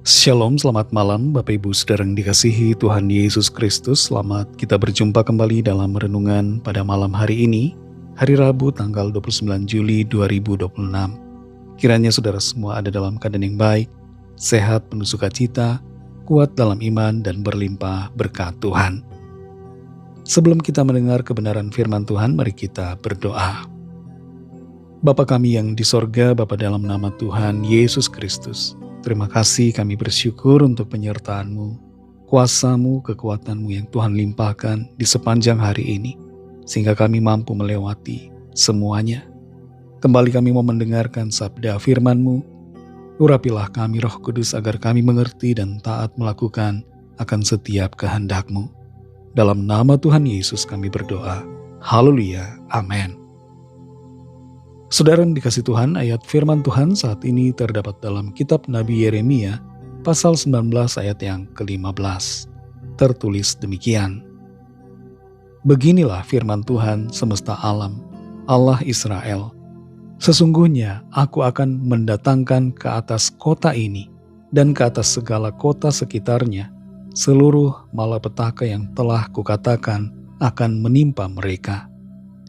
Shalom, selamat malam Bapak Ibu Saudara yang dikasihi Tuhan Yesus Kristus. Selamat kita berjumpa kembali dalam renungan pada malam hari ini, hari Rabu tanggal 29 Juli 2026. Kiranya saudara semua ada dalam keadaan yang baik, sehat, penuh sukacita, kuat dalam iman, dan berlimpah berkat Tuhan. Sebelum kita mendengar kebenaran firman Tuhan, mari kita berdoa. Bapa kami yang di sorga, Bapa dalam nama Tuhan Yesus Kristus, terima kasih, kami bersyukur untuk penyertaan-Mu, kuasa-Mu, kekuatan-Mu yang Tuhan limpahkan di sepanjang hari ini, sehingga kami mampu melewati semuanya. Kembali kami mau mendengarkan sabda firman-Mu. Urapilah kami Roh Kudus agar kami mengerti dan taat melakukan akan setiap kehendak-Mu. Dalam nama Tuhan Yesus kami berdoa. Haleluya. Amin. Saudara yang dikasih Tuhan, ayat firman Tuhan saat ini terdapat dalam kitab Nabi Yeremia, pasal 19 ayat yang ke-15. Tertulis demikian. Beginilah firman Tuhan semesta alam, Allah Israel. Sesungguhnya aku akan mendatangkan ke atas kota ini dan ke atas segala kota sekitarnya seluruh malapetaka yang telah kukatakan akan menimpa mereka.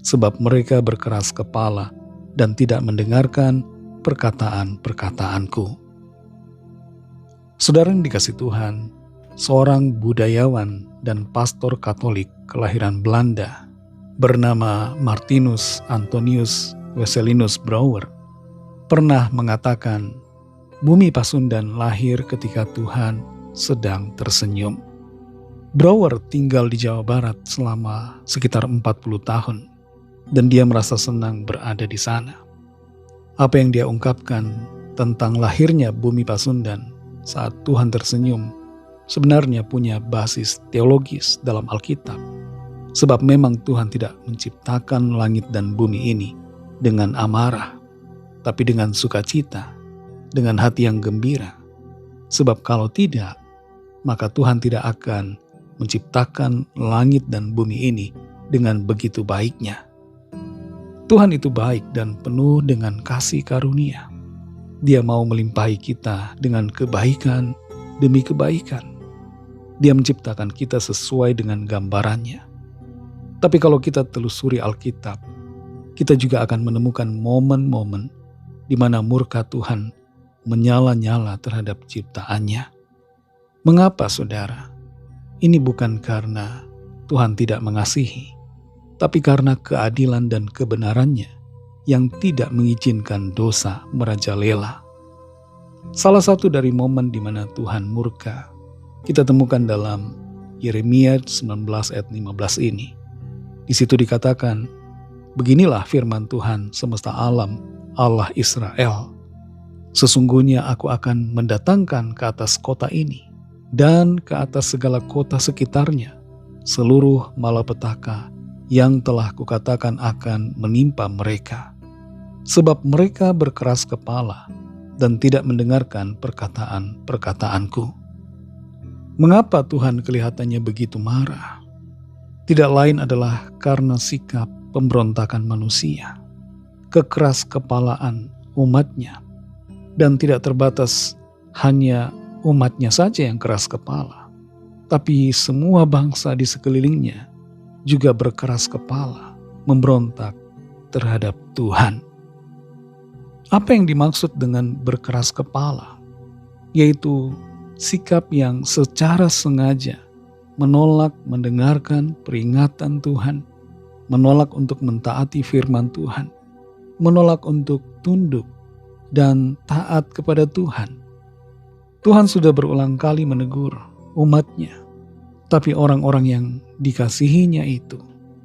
Sebab mereka berkeras kepala dan tidak mendengarkan perkataan-perkataanku. Saudara yang dikasih Tuhan, seorang budayawan dan pastor Katolik kelahiran Belanda bernama Martinus Antonius Wesselinus Brouwer pernah mengatakan, bumi Pasundan lahir ketika Tuhan sedang tersenyum. Brouwer tinggal di Jawa Barat selama sekitar 40 tahun. Dan dia merasa senang berada di sana. Apa yang dia ungkapkan tentang lahirnya bumi Pasundan saat Tuhan tersenyum sebenarnya punya basis teologis dalam Alkitab. Sebab memang Tuhan tidak menciptakan langit dan bumi ini dengan amarah, tapi dengan sukacita, dengan hati yang gembira. Sebab kalau tidak, maka Tuhan tidak akan menciptakan langit dan bumi ini dengan begitu baiknya. Tuhan itu baik dan penuh dengan kasih karunia. Dia mau melimpahi kita dengan kebaikan demi kebaikan. Dia menciptakan kita sesuai dengan gambarannya. Tapi kalau kita telusuri Alkitab, kita juga akan menemukan momen-momen di mana murka Tuhan menyala-nyala terhadap ciptaannya. Mengapa, saudara? Ini bukan karena Tuhan tidak mengasihi, tapi karena keadilan dan kebenarannya yang tidak mengizinkan dosa merajalela. Salah satu dari momen di mana Tuhan murka, kita temukan dalam Yeremia 19 ayat 15 ini. Di situ dikatakan, beginilah firman Tuhan semesta alam, Allah Israel. Sesungguhnya aku akan mendatangkan ke atas kota ini dan ke atas segala kota sekitarnya seluruh malapetaka yang telah kukatakan akan menimpa mereka. Sebab mereka berkeras kepala dan tidak mendengarkan perkataan-perkataanku. Mengapa Tuhan kelihatannya begitu marah? Tidak lain adalah karena sikap pemberontakan manusia, kekeras kepalaan umatnya, dan tidak terbatas hanya umatnya saja yang keras kepala, tapi semua bangsa di sekelilingnya juga berkeras kepala, memberontak terhadap Tuhan. Apa yang dimaksud dengan berkeras kepala? Yaitu sikap yang secara sengaja menolak mendengarkan peringatan Tuhan, menolak untuk mentaati firman Tuhan, menolak untuk tunduk dan taat kepada Tuhan. Tuhan sudah berulang kali menegur umatnya, tapi orang-orang yang dikasihinya itu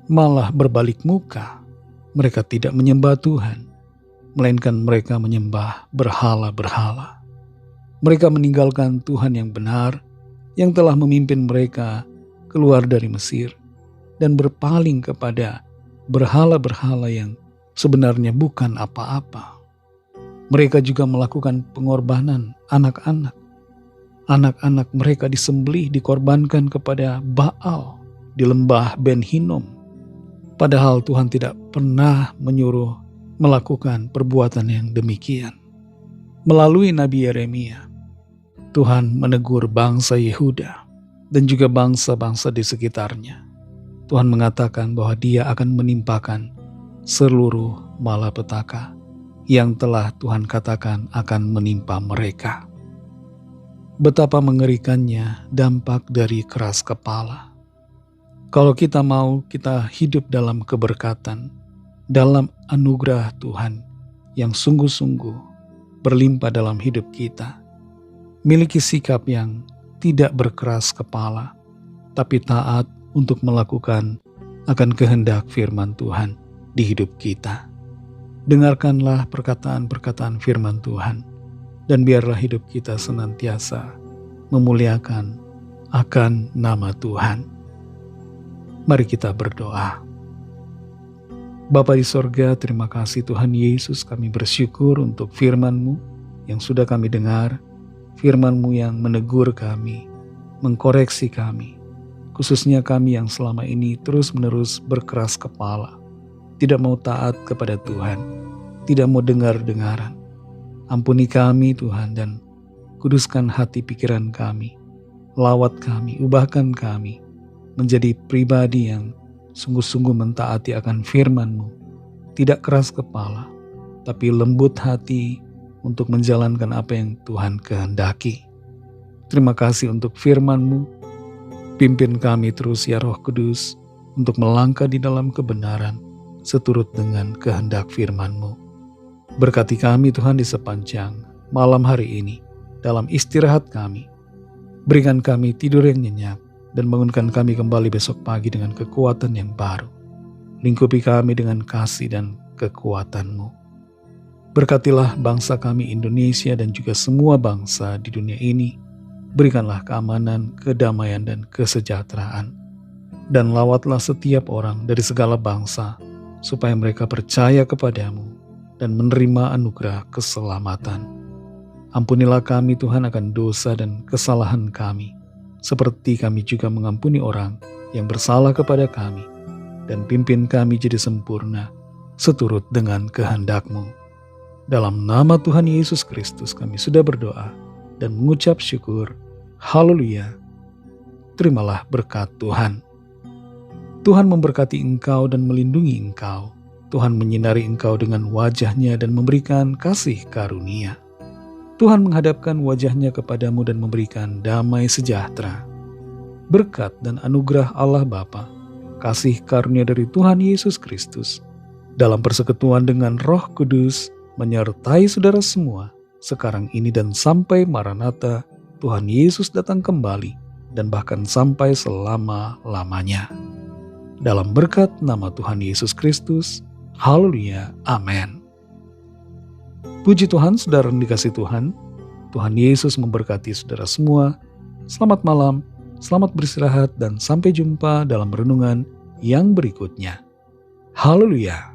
malah berbalik muka. Mereka tidak menyembah Tuhan, melainkan mereka menyembah berhala-berhala. Mereka meninggalkan Tuhan yang benar, yang telah memimpin mereka keluar dari Mesir, dan berpaling kepada berhala-berhala yang sebenarnya bukan apa-apa. Mereka juga melakukan pengorbanan anak-anak. Anak-anak mereka disembelih, dikorbankan kepada Baal di lembah Ben Hinnom. Padahal Tuhan tidak pernah menyuruh melakukan perbuatan yang demikian. Melalui Nabi Yeremia, Tuhan menegur bangsa Yehuda dan juga bangsa-bangsa di sekitarnya. Tuhan mengatakan bahwa Dia akan menimpakan seluruh malapetaka yang telah Tuhan katakan akan menimpa mereka. Betapa mengerikannya dampak dari keras kepala. Kalau kita mau kita hidup dalam keberkatan, dalam anugerah Tuhan yang sungguh-sungguh berlimpah dalam hidup kita, miliki sikap yang tidak berkeras kepala, tapi taat untuk melakukan akan kehendak firman Tuhan di hidup kita. Dengarkanlah perkataan-perkataan firman Tuhan, dan biarlah hidup kita senantiasa memuliakan akan nama Tuhan. Mari kita berdoa. Bapa di sorga, terima kasih Tuhan Yesus, kami bersyukur untuk firman-Mu yang sudah kami dengar, firman-Mu yang menegur kami, mengkoreksi kami, khususnya kami yang selama ini terus-menerus berkeras kepala, tidak mau taat kepada Tuhan, tidak mau dengar-dengaran. Ampuni kami Tuhan dan kuduskan hati pikiran kami, lawat kami, ubahkan kami menjadi pribadi yang sungguh-sungguh mentaati akan firman-Mu, tidak keras kepala, tapi lembut hati untuk menjalankan apa yang Tuhan kehendaki. Terima kasih untuk firman-Mu, pimpin kami terus ya Roh Kudus untuk melangkah di dalam kebenaran seturut dengan kehendak firman-Mu. Berkati kami Tuhan di sepanjang malam hari ini, dalam istirahat kami. Berikan kami tidur yang nyenyak, dan bangunkan kami kembali besok pagi dengan kekuatan yang baru. Lingkupi kami dengan kasih dan kekuatan-Mu. Berkatilah bangsa kami Indonesia dan juga semua bangsa di dunia ini. Berikanlah keamanan, kedamaian, dan kesejahteraan. Dan lawatlah setiap orang dari segala bangsa, supaya mereka percaya kepadamu dan menerima anugerah keselamatan. Ampunilah kami Tuhan akan dosa dan kesalahan kami, seperti kami juga mengampuni orang yang bersalah kepada kami, dan pimpin kami jadi sempurna seturut dengan kehendak-Mu. Dalam nama Tuhan Yesus Kristus kami sudah berdoa dan mengucap syukur. Haleluya. Terimalah berkat Tuhan. Tuhan memberkati engkau dan melindungi engkau. Tuhan menyinari engkau dengan wajah-Nya dan memberikan kasih karunia. Tuhan menghadapkan wajah-Nya kepadamu dan memberikan damai sejahtera. Berkat dan anugerah Allah Bapa, kasih karunia dari Tuhan Yesus Kristus, dalam persekutuan dengan Roh Kudus, menyertai saudara semua, sekarang ini dan sampai Maranatha, Tuhan Yesus datang kembali, dan bahkan sampai selama-lamanya. Dalam berkat nama Tuhan Yesus Kristus, haleluya, amin. Puji Tuhan, saudara yang dikasihi Tuhan, Tuhan Yesus memberkati saudara semua. Selamat malam, selamat beristirahat, dan sampai jumpa dalam renungan yang berikutnya. Haleluya.